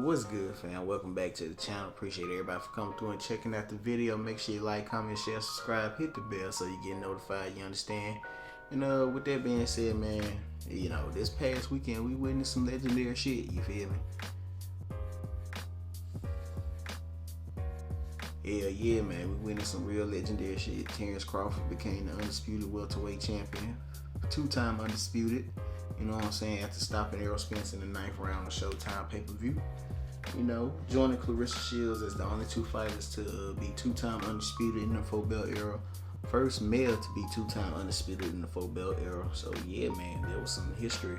What's good, fam? Welcome back to the channel. Appreciate everybody for coming through and checking out the video. Make sure you like, comment, share, subscribe, hit the bell so you get notified, you understand? And with that being said, man, this past weekend we witnessed some legendary shit, you feel me? Yeah, man, we witnessed some real legendary shit. Terence Crawford became the undisputed welterweight champion, two-time undisputed. You know what I'm saying? After stopping Errol Spence in the 9th round of Showtime pay-per-view. Joining Clarissa Shields as the only two fighters to be two-time undisputed in the 4-belt era. First male to be two-time undisputed in the 4-belt era. So yeah, man, there was some history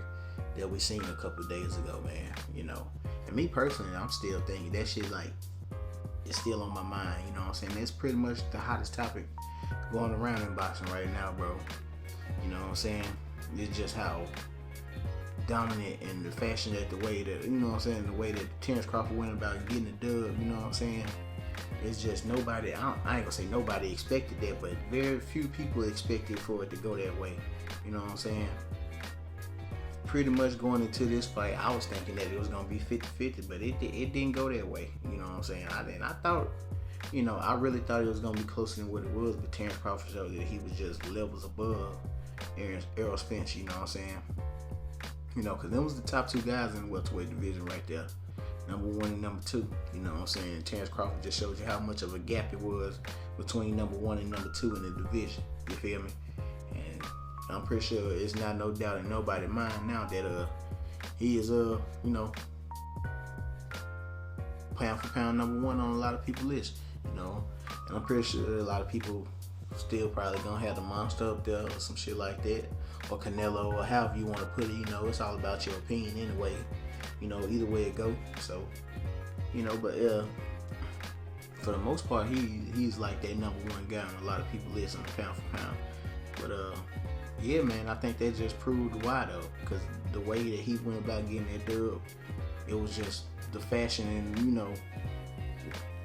that we seen a couple of days ago, man. And me personally, I'm still thinking that shit it's still on my mind. You know what I'm saying? That's pretty much the hottest topic going around in boxing right now, bro. You know what I'm saying? It's just how dominant and the fashion that the way that way that Terence Crawford went about getting the dub, you know what I'm saying? It's just nobody, I ain't gonna say nobody expected that, but very few people expected for it to go that way. You know what I'm saying? Pretty much going into this fight, I was thinking that it was gonna be 50-50, but it didn't go that way. You know what I'm saying? I thought, I really thought it was gonna be closer than what it was, but Terence Crawford showed that he was just levels above Errol Spence, you know what I'm saying? Because them was the top two guys in the welterweight division right there. Number 1 and number 2. You know what I'm saying? Terence Crawford just showed you how much of a gap it was between number 1 and number 2 in the division. You feel me? And I'm pretty sure it's not no doubt in nobody's mind now that he is pound for pound number 1 on a lot of people's list. And I'm pretty sure a lot of people still probably gonna have the monster up there or some shit like that, or Canelo, or however you want to put it. It's all about your opinion anyway. Either way it go. So, but for the most part, he's like that number 1 guy on a lot of people's list on the pound for pound. But yeah, man, I think that just proved why though, because the way that he went about getting that dub, it was just the fashion and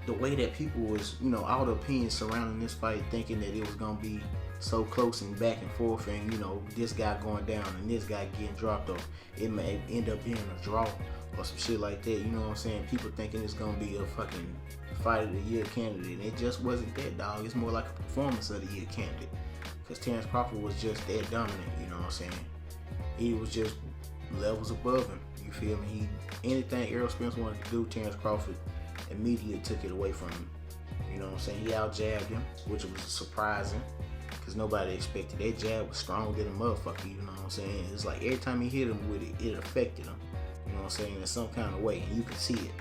the way that people was, all the opinions surrounding this fight, thinking that it was gonna be so close and back and forth, and this guy going down and this guy getting dropped, or it may end up being a draw or some shit like that. You know what I'm saying? People thinking it's gonna be a fucking fight of the year candidate, and it just wasn't that, dog. It's more like a performance of the year candidate, because Terence Crawford was just that dominant. You know what I'm saying? He was just levels above him. You feel me? Anything Errol Spence wanted to do, Terence Crawford immediately took it away from him. You know what I'm saying? He out-jabbed him, which was surprising, because nobody expected. That jab was stronger than a motherfucker, you know what I'm saying? It's like every time he hit him with it, it affected him. You know what I'm saying? In some kind of way, and you could see it.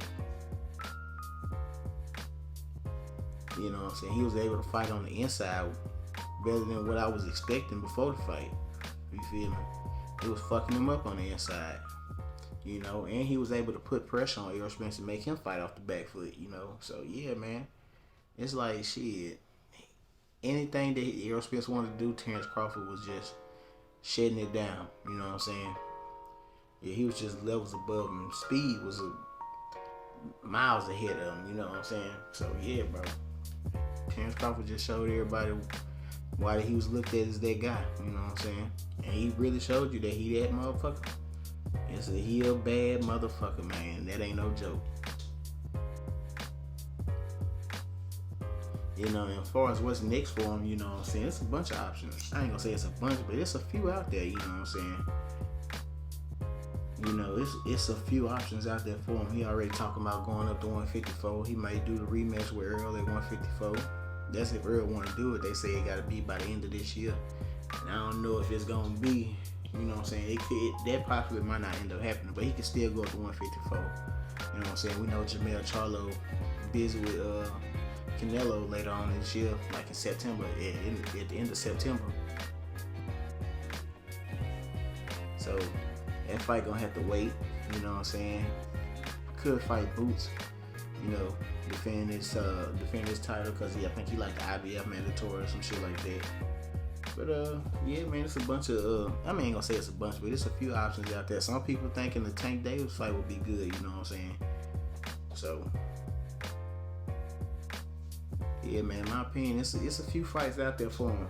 You know what I'm saying? He was able to fight on the inside better than what I was expecting before the fight. You feel me? It was fucking him up on the inside. And he was able to put pressure on Errol Spence and make him fight off the back foot, So, yeah, man. It's like, shit. Anything that Errol Spence wanted to do, Terence Crawford was just shutting it down. You know what I'm saying? Yeah, he was just levels above him. Speed was miles ahead of him, you know what I'm saying? So, yeah, bro. Terence Crawford just showed everybody why he was looked at as that guy, you know what I'm saying? And he really showed you that he that motherfucker. He a bad motherfucker, man. That ain't no joke. And as far as what's next for him, you know what I'm saying? It's a bunch of options. I ain't gonna say it's a bunch, but it's a few out there, you know what I'm saying? It's a few options out there for him. He already talking about going up to 154. He might do the rematch with Errol at 154. That's if Errol want to do it. They say it got to be by the end of this year. And I don't know if it's gonna be. You know what I'm saying? That possibly might not end up happening, but he can still go up to 154. You know what I'm saying? We know Jermell Charlo busy with Canelo later on this year, like in September, at the end of September. So that fight gonna have to wait. You know what I'm saying? Could fight Boots. Defend his title, because I think he like the IBF mandatory or some shit like that. But yeah, man, it's a bunch of I ain't gonna say it's a bunch, but it's a few options out there. Some people thinking the Tank Davis fight would be good, you know what I'm saying? So yeah, man, in my opinion, it's a few fights out there for him.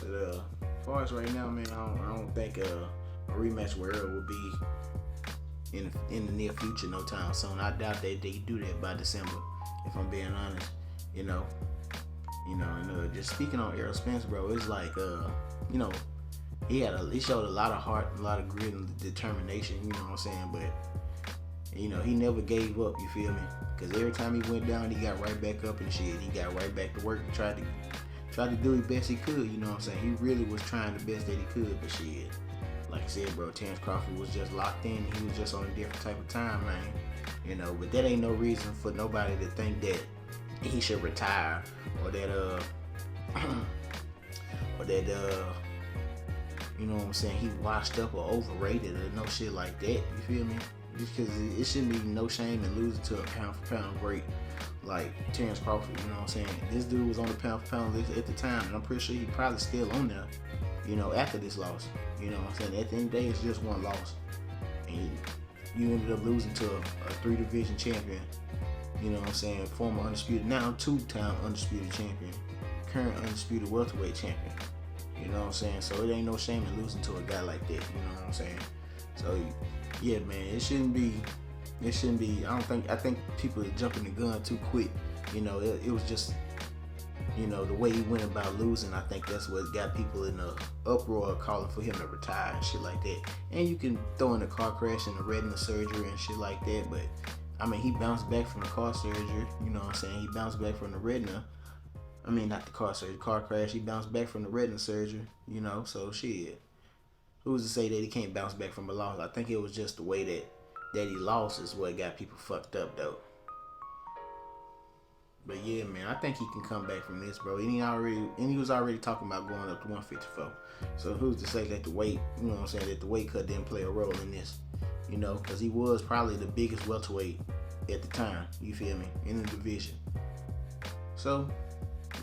But as far as right now, man, I don't think a rematch with Errol would be in the near future, no time soon. I doubt that they do that by December, if I'm being honest. And just speaking on Errol Spence, bro, it's like he showed a lot of heart, a lot of grit and determination. You know what I'm saying? But he never gave up. You feel me? Because every time he went down, he got right back up and shit. He got right back to work and tried to do the best he could. You know what I'm saying? He really was trying the best that he could. But shit, like I said, bro, Terence Crawford was just locked in. He was just on a different type of time, man. But that ain't no reason for nobody to think that he should retire or that you know what I'm saying, he washed up or overrated or no shit like that. You feel me? Just because it shouldn't be no shame in losing to a pound for pound great like Terence Crawford. You know what I'm saying? This dude was on the pound for pound list at the time, and I'm pretty sure he probably still on there. After this loss. You know what I'm saying? At the end of the day, it's just one loss, and you ended up losing to a 3-division champion. You know what I'm saying? Former undisputed, now 2-time undisputed champion, current undisputed welterweight champion. You know what I'm saying? So it ain't no shame in losing to a guy like that. You know what I'm saying? So yeah, man, it shouldn't be. I think people are jumping the gun too quick. It was just, the way he went about losing. I think that's what got people in the uproar calling for him to retire and shit like that. And you can throw in a car crash and a retina surgery and shit like that, but he bounced back from the car surgery. You know what I'm saying? He bounced back from the retina. Not the car surgery, car crash. He bounced back from the retina surgery. So shit. Who's to say that he can't bounce back from a loss? I think it was just the way that he lost is what got people fucked up, though. But yeah, man, I think he can come back from this, bro. And he was already talking about going up to 154. So who's to say that the weight, that the weight cut didn't play a role in this? Because he was probably the biggest welterweight at the time. You feel me? In the division. So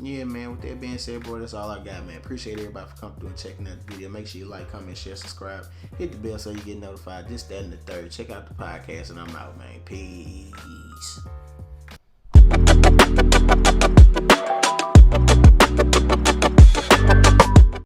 yeah, man, with that being said, bro, that's all I got, man. Appreciate everybody for coming through and checking out the video. Make sure you like, comment, share, subscribe. Hit the bell so you get notified. This, that, and the third. Check out the podcast, and I'm out, man. Peace.